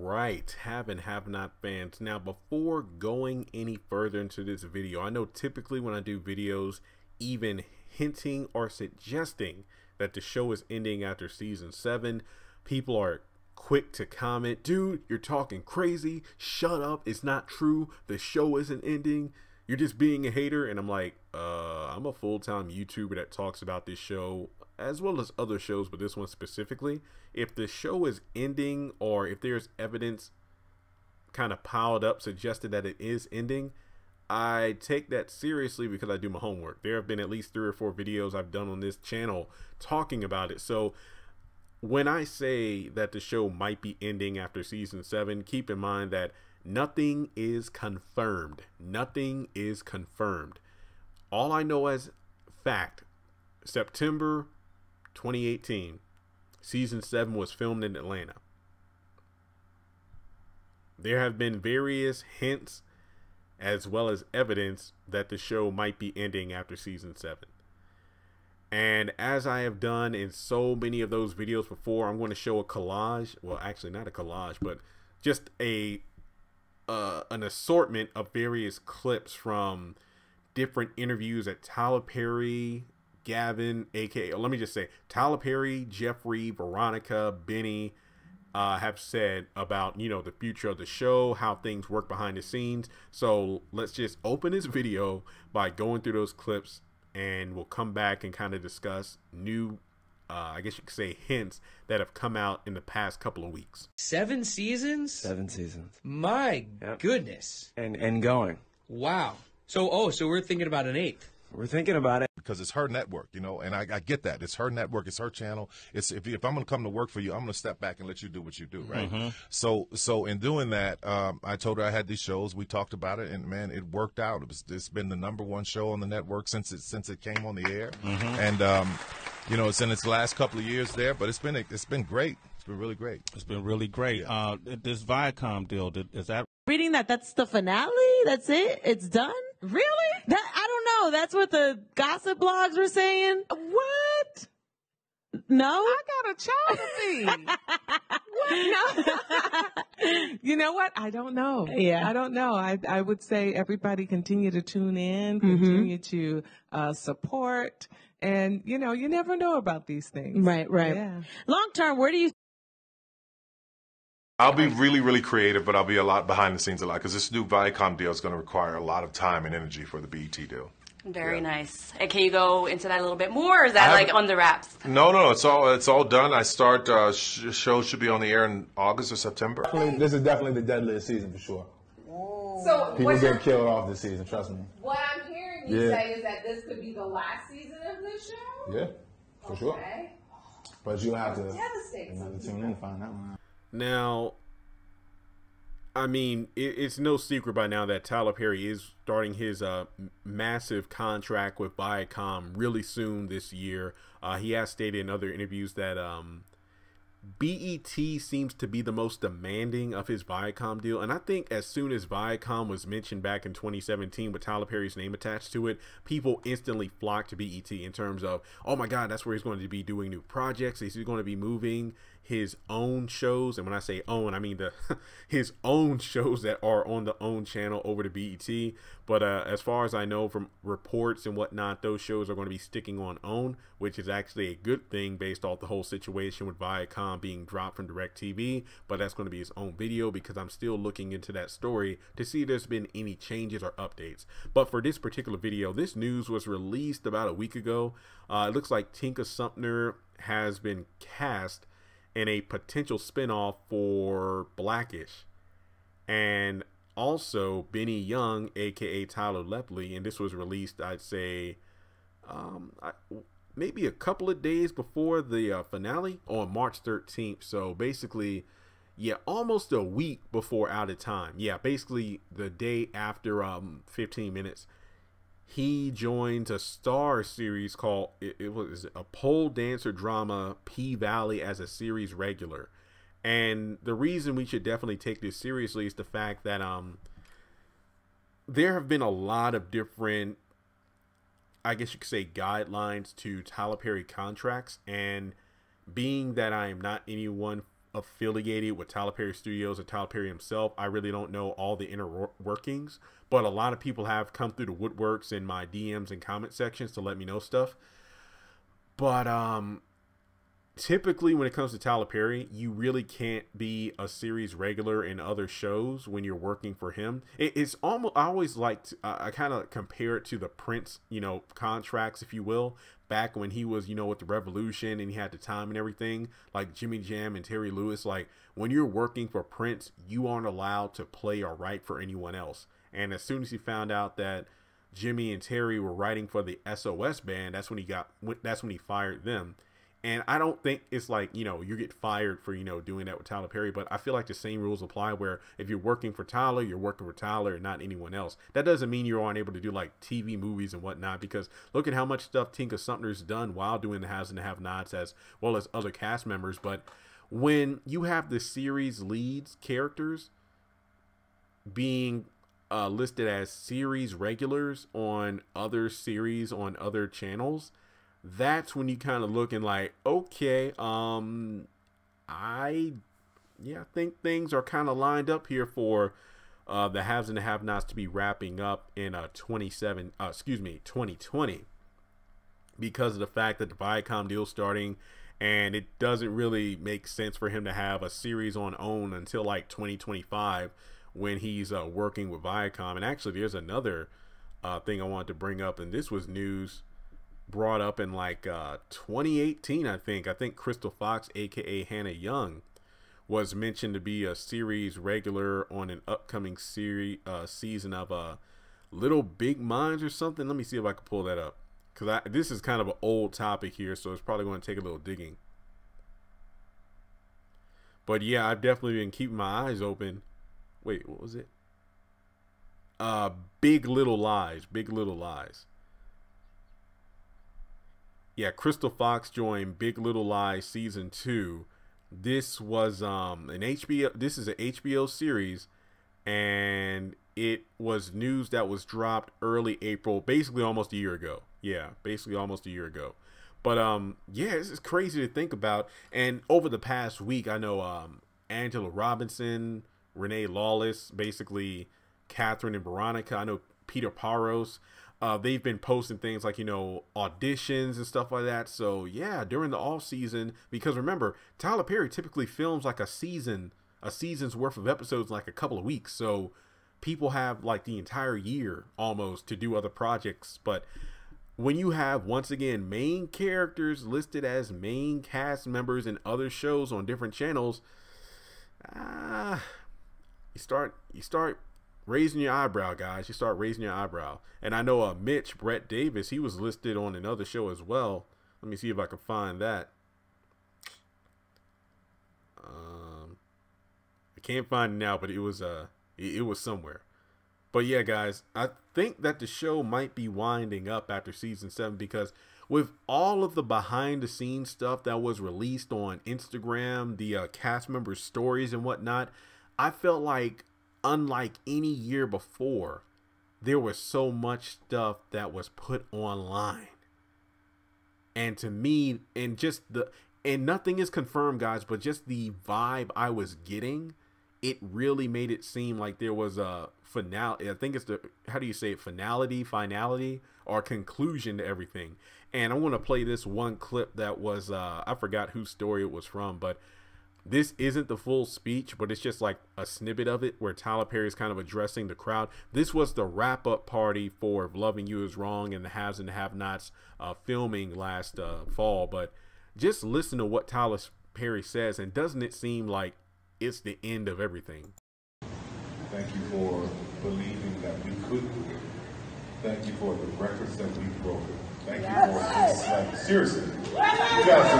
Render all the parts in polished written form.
right, have and have not fans. Now, before going any further into this video, I know typically when I do videos, even hinting or suggesting that the show is ending after season 7, people are quick to comment, dude, you're talking crazy, shut up, it's not true, the show isn't ending, you're just being a hater. And I'm like, I'm a full-time YouTuber that talks about this show as well as other shows, but this one specifically. If the show is ending, or if there's evidence kind of piled up suggesting that it is ending, I take that seriously because I do my homework. There have been at least 3 or 4 videos I've done on this channel talking about it. So when I say that the show might be ending after season 7, keep in mind that nothing is confirmed. Nothing is confirmed. All I know as fact, September 2018, season 7 was filmed in Atlanta. There have been various hints as well as evidence that the show might be ending after season 7. And as I have done in so many of those videos before, I'm going to show a collage. Well, actually not a collage, but just an assortment of various clips from different interviews that Tyler Perry, Gavin, aka, let me just say, Tyler Perry, Jeffrey, Veronica, Benny have said about, you know, the future of the show, how things work behind the scenes. So let's just open this video by going through those clips, and we'll come back and kind of discuss new, I guess you could say, hints that have come out in the past couple of weeks. 7 seasons? 7 seasons. My goodness. And going. Wow. So we're thinking about an 8th. We're thinking about it. Because it's her network, you know, and I get that. It's her network. It's her channel. It's if I'm going to come to work for you, I'm going to step back and let you do what you do, right? Mm-hmm. So in doing that, I told her I had these shows. We talked about it, and man, it worked out. It's been the #1 show on the network since it came on the air, and you know, it's in its last couple of years there, but it's been great. It's been really great. It's been really great. This Viacom deal, is that reading that's the finale? That's it? It's done? Really? That I don't know. That's what the gossip blogs were saying. What? No? I got a child to feed. What? No. You know what? I don't know. Yeah. I don't know. I would say everybody continue to tune in, continue to support, and, you know, you never know about these things. Right. Yeah. Long term, where do you I'll be really, really creative, but I'll be a lot behind the scenes because this new Viacom deal is going to require a lot of time and energy for the BET deal. Very nice. And can you go into that a little bit more, or is that like on the wraps? No, it's all done. I start show should be on the air in August or September. This is definitely the deadliest season for sure. So people get killed off this season, trust me. What I'm hearing you say is that this could be the last season of this show? Yeah, for sure. But you have to devastating. Tune in to find that one out. Now, I mean, it's no secret by now that Tyler Perry is starting his massive contract with Viacom really soon this year. He has stated in other interviews that BET seems to be the most demanding of his Viacom deal. And I think as soon as Viacom was mentioned back in 2017 with Tyler Perry's name attached to it, people instantly flocked to BET in terms of, oh my God, that's where he's going to be doing new projects. He's going to be moving his own shows, and when I say own, I mean his own shows that are on the OWN channel over to BET. But as far as I know from reports and whatnot, those shows are going to be sticking on OWN, which is actually a good thing based off the whole situation with Viacom being dropped from DirecTV. But that's going to be his own video because I'm still looking into that story to see if there's been any changes or updates. But for this particular video, this news was released about a week ago. It looks like Tika Sumpter has been cast in a potential spinoff for Blackish, and also Benny Young, aka Tyler Lepley, and this was released, I'd say, maybe a couple of days before the finale on March 13th. So basically, yeah, almost a week before Out of Time. Yeah, basically the day after 15 minutes. He joins a Star series called, it was a pole dancer drama, P-Valley, as a series regular. And the reason we should definitely take this seriously is the fact that there have been a lot of different, I guess you could say, guidelines to Tyler Perry contracts. And being that I am not anyone affiliated with Tyler Perry Studios or Tyler Perry himself. I really don't know all the inner workings, but a lot of people have come through the woodworks in my DMs and comment sections to let me know stuff. But typically when it comes to Tyler Perry, you really can't be a series regular in other shows when you're working for him. It's almost, I always like to, I kind of compare it to the Prince, you know, contracts, if you will, back when he was, you know, with the Revolution and he had the time and everything, like Jimmy Jam and Terry Lewis. Like when you're working for Prince, you aren't allowed to play or write for anyone else. And as soon as he found out that Jimmy and Terry were writing for the SOS band, that's when he fired them. And I don't think it's like, you know, you get fired for, you know, doing that with Tyler Perry. But I feel like the same rules apply where if you're working for Tyler, you're working for Tyler and not anyone else. That doesn't mean you aren't able to do like TV movies and whatnot, because look at how much stuff Tika Sumpter's done while doing the Haves and the Have-Nots as well as other cast members. But when you have the series leads characters being listed as series regulars on other series on other channels, that's when you kind of looking like, okay, I think things are kind of lined up here for the Haves and the Have-Nots to be wrapping up in 2020, because of the fact that the Viacom deal's starting, and it doesn't really make sense for him to have a series on OWN until like 2025 when he's working with Viacom. And actually, there's another thing I wanted to bring up, and this was news brought up in like 2018, I think Crystal Fox, aka Hannah Young, was mentioned to be a series regular on an upcoming series season of Little Big Minds or something. Let me see if I can pull that up, because this is kind of an old topic here, so it's probably going to take a little digging. But yeah, I've definitely been keeping my eyes open. Wait, what was it? Big Little Lies. Yeah, Crystal Fox joined Big Little Lies season 2. This was this is an HBO series, and it was news that was dropped early April, basically almost a year ago. Yeah, basically almost a year ago. But yeah, this is crazy to think about. And over the past week, I know Angela Robinson, Renee Lawless, basically Catherine and Veronica, I know Peter Paros, they've been posting things like, you know, auditions and stuff like that. So yeah, during the off season, because remember, Tyler Perry typically films like a season's worth of episodes in like a couple of weeks. So people have like the entire year almost to do other projects. But when you have, once again, main characters listed as main cast members in other shows on different channels, you start raising your eyebrow, guys. You start raising your eyebrow. And I know Brett Davis, he was listed on another show as well. Let me see if I can find that. I can't find it now, but it was somewhere. But yeah, guys, I think that the show might be winding up after season 7, because with all of the behind the scenes stuff that was released on Instagram, the cast members' stories and whatnot, I felt like, unlike any year before, there was so much stuff that was put online. And to me, and nothing is confirmed, guys, but just the vibe I was getting, it really made it seem like there was a finale. I think it's how do you say it? Finality or conclusion to everything. And I want to play this one clip that was, I forgot whose story it was from, but this isn't the full speech, but it's just like a snippet of it where Tyler Perry is kind of addressing the crowd. This was the wrap-up party for If Loving You Is Wrong and the Haves and the Have-Nots filming last fall. But just listen to what Tyler Perry says, and doesn't it seem like it's the end of everything? Thank you for believing that we could do it. Thank you for the records that we've broken. Thank you for this, like, seriously. You guys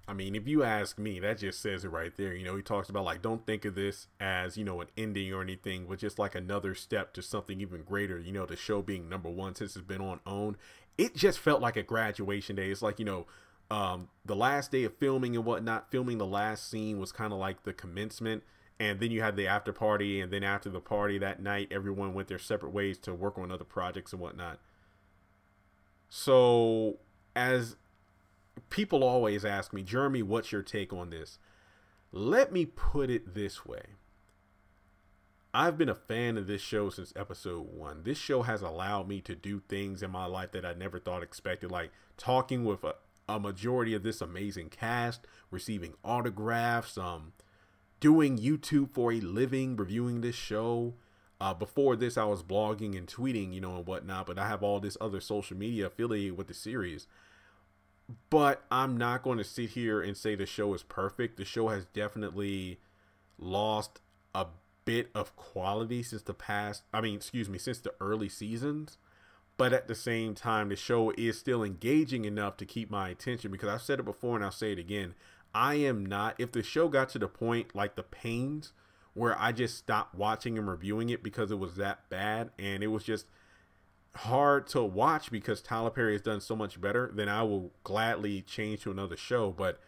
I mean, if you ask me, that just says it right there. You know, he talks about, like, don't think of this as, you know, an ending or anything, but just like another step to something even greater. You know, the show being #1 since it's been on OWN. It just felt like a graduation day. It's like, you know, the last day of filming and whatnot, filming the last scene was kind of like the commencement. And then you had the after party. And then after the party that night, everyone went their separate ways to work on other projects and whatnot. So as people always ask me, Jeremy, what's your take on this? Let me put it this way. I've been a fan of this show since episode 1. This show has allowed me to do things in my life that I never thought expected, like talking with a majority of this amazing cast, receiving autographs, doing YouTube for a living, reviewing this show. Before this, I was blogging and tweeting, you know, and whatnot, but I have all this other social media affiliated with the series. But I'm not going to sit here and say the show is perfect. The show has definitely lost a bit of quality since since the early seasons. But at the same time, the show is still engaging enough to keep my attention, because I've said it before and I'll say it again. I am not, if the show got to the point like The Pains, where I just stopped watching and reviewing it because it was that bad and it was just hard to watch because Tyler Perry has done so much better, then I will gladly change to another show. But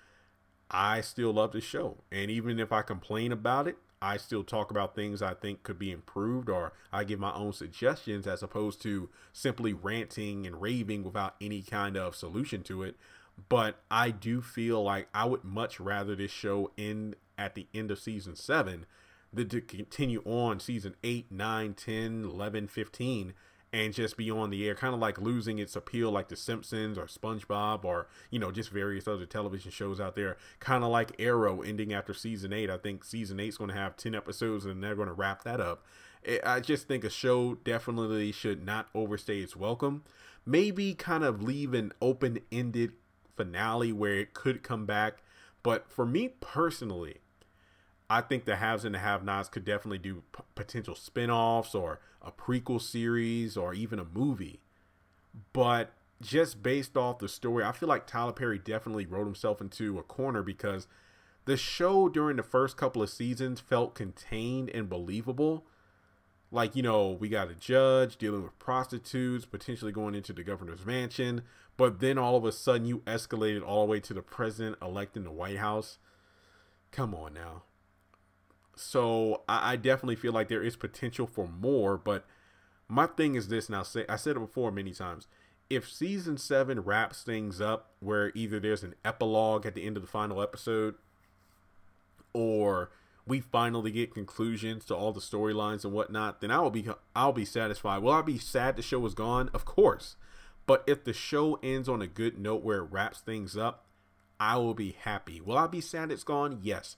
I still love the show, and even if I complain about it, I still talk about things I think could be improved, or I give my own suggestions as opposed to simply ranting and raving without any kind of solution to it. But I do feel like I would much rather this show end at the end of season 7 than to continue on season 8, 9, 10, 11, 15 and just be on the air, kind of like losing its appeal like The Simpsons or SpongeBob or, you know, just various other television shows out there, kind of like Arrow ending after season 8. I think season 8 is going to have 10 episodes and they're going to wrap that up. I just think a show definitely should not overstay its welcome. Maybe kind of leave an open-ended finale where it could come back. But for me personally, I think the haves and the have-nots could definitely do potential spin-offs or a prequel series or even a movie. But just based off the story, I feel like Tyler Perry definitely wrote himself into a corner, because the show during the first couple of seasons felt contained and believable. Like, you know, we got a judge dealing with prostitutes, potentially going into the governor's mansion. But then all of a sudden you escalated all the way to the president-elect in the White House. Come on now. So I definitely feel like there is potential for more. But my thing is this, and I said it before many times. If season 7 wraps things up where either there's an epilogue at the end of the final episode, or we finally get conclusions to all the storylines and whatnot, then I'll be satisfied. Will I be sad the show is gone? Of course. But if the show ends on a good note where it wraps things up, I will be happy. Will I be sad it's gone? Yes.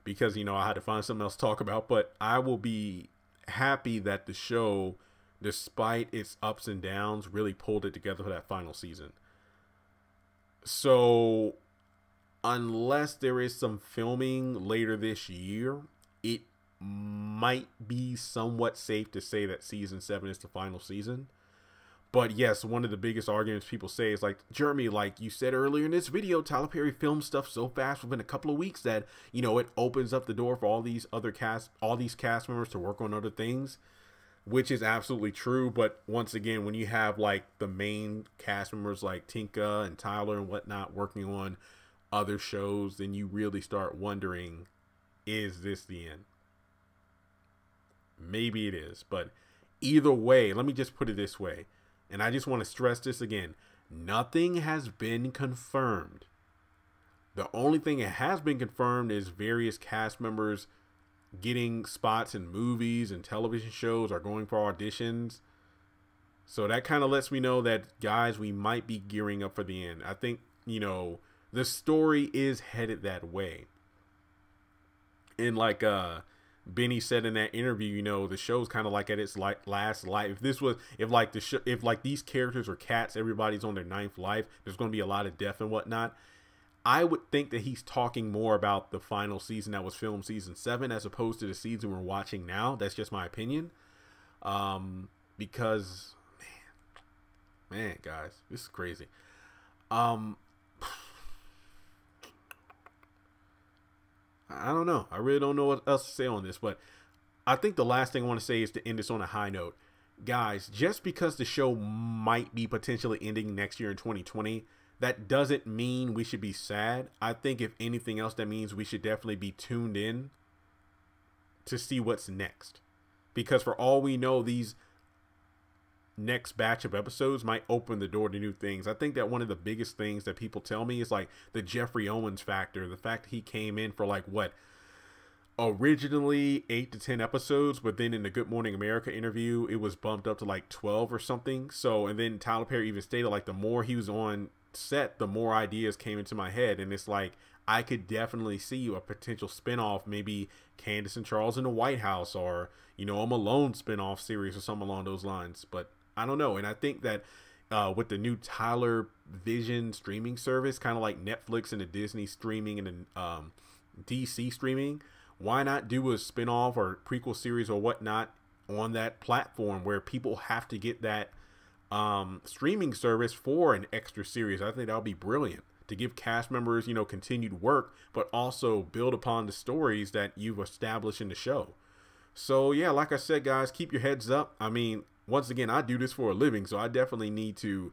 Because, you know, I had to find something else to talk about. But I will be happy that the show, despite its ups and downs, really pulled it together for that final season. So unless there is some filming later this year, it might be somewhat safe to say that season 7 is the final season. But yes, one of the biggest arguments people say is like, Jeremy, like you said earlier in this video, Tyler Perry filmed stuff so fast within a couple of weeks that, you know, it opens up the door for all these cast members to work on other things, which is absolutely true. But once again, when you have like the main cast members like Tika and Tyler and whatnot working on other shows, then you really start wondering, is this the end? Maybe it is. But either way, let me just put it this way. And I just want to stress this again. Nothing has been confirmed. The only thing that has been confirmed is various cast members getting spots in movies and television shows or going for auditions. So that kind of lets me know that, guys, we might be gearing up for the end. I think, you know, the story is headed that way. And like Benny said in that interview, you know, the show's kind of like at its last life. If like these characters are cats, everybody's on their 9th life, there's going to be a lot of death and whatnot. I would think that he's talking more about the final season that was filmed, season 7, as opposed to the season we're watching now. That's just my opinion. Because man, guys, this is crazy. I don't know. I really don't know what else to say on this, but I think the last thing I want to say is to end this on a high note. Guys, just because the show might be potentially ending next year in 2020, that doesn't mean we should be sad. I think if anything else, that means we should definitely be tuned in to see what's next. Because for all we know, these next batch of episodes might open the door to new things. I think that one of the biggest things that people tell me is like the Jeffrey Owens factor. The fact that he came in for like what, originally 8 to 10 episodes, but then in the Good Morning America interview, it was bumped up to like 12 or something. So, and then Tyler Perry even stated like the more he was on set, the more ideas came into my head. And it's like, I could definitely see a potential spinoff, maybe Candace and Charles in the White House, or, you know, a Malone spinoff series or something along those lines. But I don't know. And I think that with the new Tyler Vision streaming service, kind of like Netflix and the Disney streaming and the DC streaming, why not do a spinoff or prequel series or whatnot on that platform where people have to get that streaming service for an extra series? I think that would be brilliant to give cast members, you know, continued work, but also build upon the stories that you've established in the show. So yeah, like I said, guys, keep your heads up. I mean, once again, I do this for a living, so I definitely need to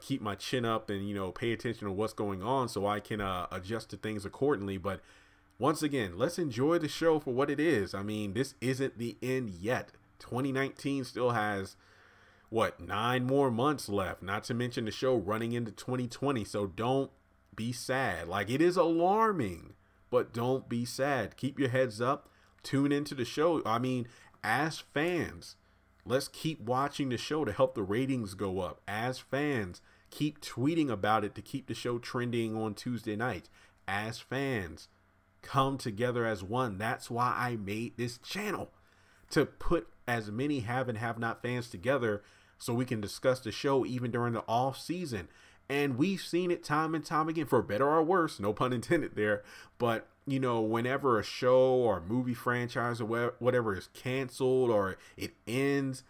keep my chin up and, you know, pay attention to what's going on so I can adjust to things accordingly. But once again, let's enjoy the show for what it is. I mean, this isn't the end yet. 2019 still has, what, 9 more months left, not to mention the show running into 2020. So don't be sad. Like, it is alarming, but don't be sad. Keep your heads up. Tune into the show. I mean, as fans, let's keep watching the show to help the ratings go up. As fans, keep tweeting about it to keep the show trending on Tuesday nights. As fans, come together as one. That's why I made this channel, to put as many have and have not fans together so we can discuss the show even during the off season. And we've seen it time and time again, for better or worse, no pun intended there. But, you know, whenever a show or movie franchise or whatever is canceled or it ends,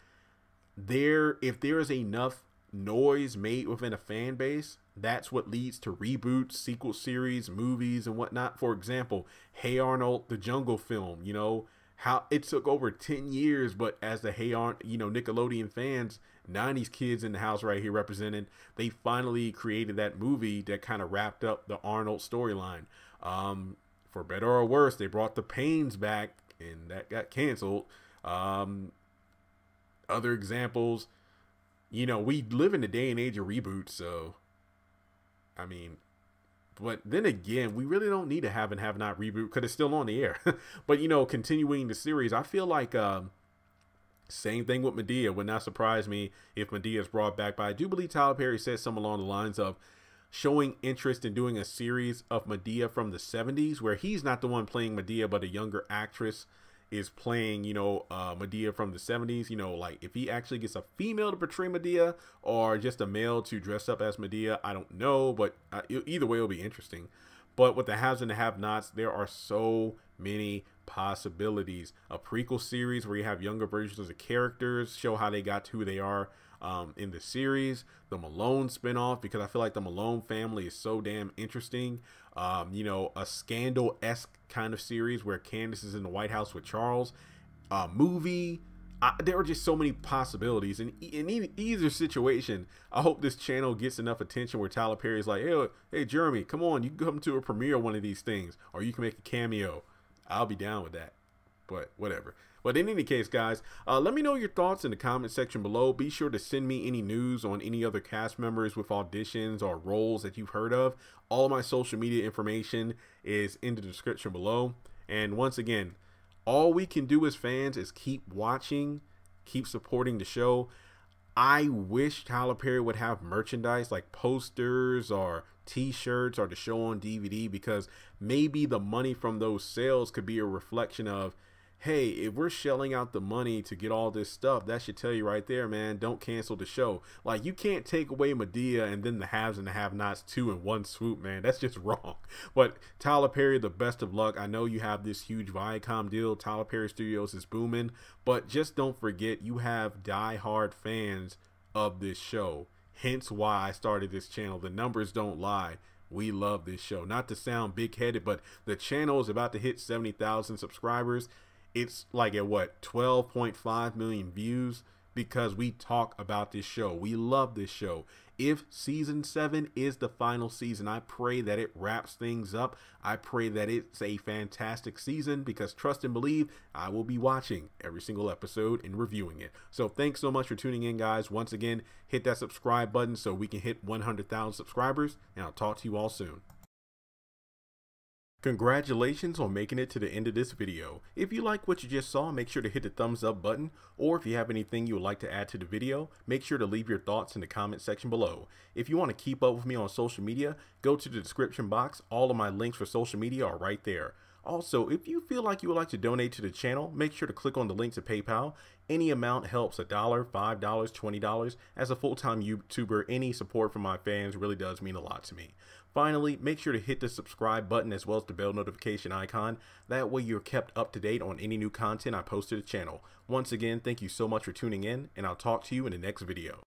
if there is enough noise made within a fan base, that's what leads to reboots, sequel series, movies, and whatnot. For example, Hey Arnold, the Jungle film, you know, how it took over 10 years, but as the Hey Arnold, you know, Nickelodeon fans, 90s kids in the house right here represented, they finally created that movie that kind of wrapped up the Arnold storyline. For better or worse, they brought the Pains back, and that got canceled. Other examples, you know, we live in the day and age of reboots, so I mean, but then again, we really don't need to have and have not reboot because it's still on the air. But, you know, continuing the series, I feel like same thing with Madea. Would not surprise me if Madea is brought back. But I do believe Tyler Perry said something along the lines of showing interest in doing a series of Madea from the 70s, where he's not the one playing Madea, but a younger actress is playing, you know, Madea from the 70s. You know, like if he actually gets a female to portray Madea or just a male to dress up as Madea, I don't know, but either way it'll be interesting. But with the haves and the have-nots, there are so many possibilities. A prequel series where you have younger versions of the characters, show how they got to who they are in the series. The Malone spinoff, because I feel like the Malone family is so damn interesting. You know, a Scandal-esque kind of series where Candace is in the White House with Charles. Movie. There are just so many possibilities. And in either situation, I hope this channel gets enough attention where Tyler Perry's like, hey, Jeremy, come on, you can come to a premiere of one of these things, or you can make a cameo. I'll be down with that. But whatever. But in any case, guys, let me know your thoughts in the comment section below. Be sure to send me any news on any other cast members with auditions or roles that you've heard of. All of my social media information is in the description below. And once again, all we can do as fans is keep watching, keep supporting the show. I wish Tyler Perry would have merchandise like posters or t-shirts or the show on DVD, because maybe the money from those sales could be a reflection of, hey, if we're shelling out the money to get all this stuff, that should tell you right there, man, don't cancel the show. Like, you can't take away Madea and then the haves and the have-nots too in one swoop, man. That's just wrong. But Tyler Perry, the best of luck. I know you have this huge Viacom deal. Tyler Perry Studios is booming. But just don't forget, you have die-hard fans of this show. Hence why I started this channel. The numbers don't lie. We love this show. Not to sound big-headed, but the channel is about to hit 70,000 subscribers. It's like at what, 12.5 million views. because we talk about this show. We love this show. If season 7 is the final season, I pray that it wraps things up. I pray that it's a fantastic season, because trust and believe, I will be watching every single episode and reviewing it. So thanks so much for tuning in, guys. Once again, hit that subscribe button so we can hit 100,000 subscribers, and I'll talk to you all soon. Congratulations on making it to the end of this video. If you like what you just saw, make sure to hit the thumbs up button, or if you have anything you would like to add to the video, make sure to leave your thoughts in the comment section below. If you want to keep up with me on social media, go to the description box. All of my links for social media are right there. Also, if you feel like you would like to donate to the channel, make sure to click on the link to PayPal. Any amount helps. $1, $5, $20. As a full-time YouTuber, any support from my fans really does mean a lot to me. Finally, make sure to hit the subscribe button as well as the bell notification icon. That way you're kept up to date on any new content I post to the channel. Once again, thank you so much for tuning in, and I'll talk to you in the next video.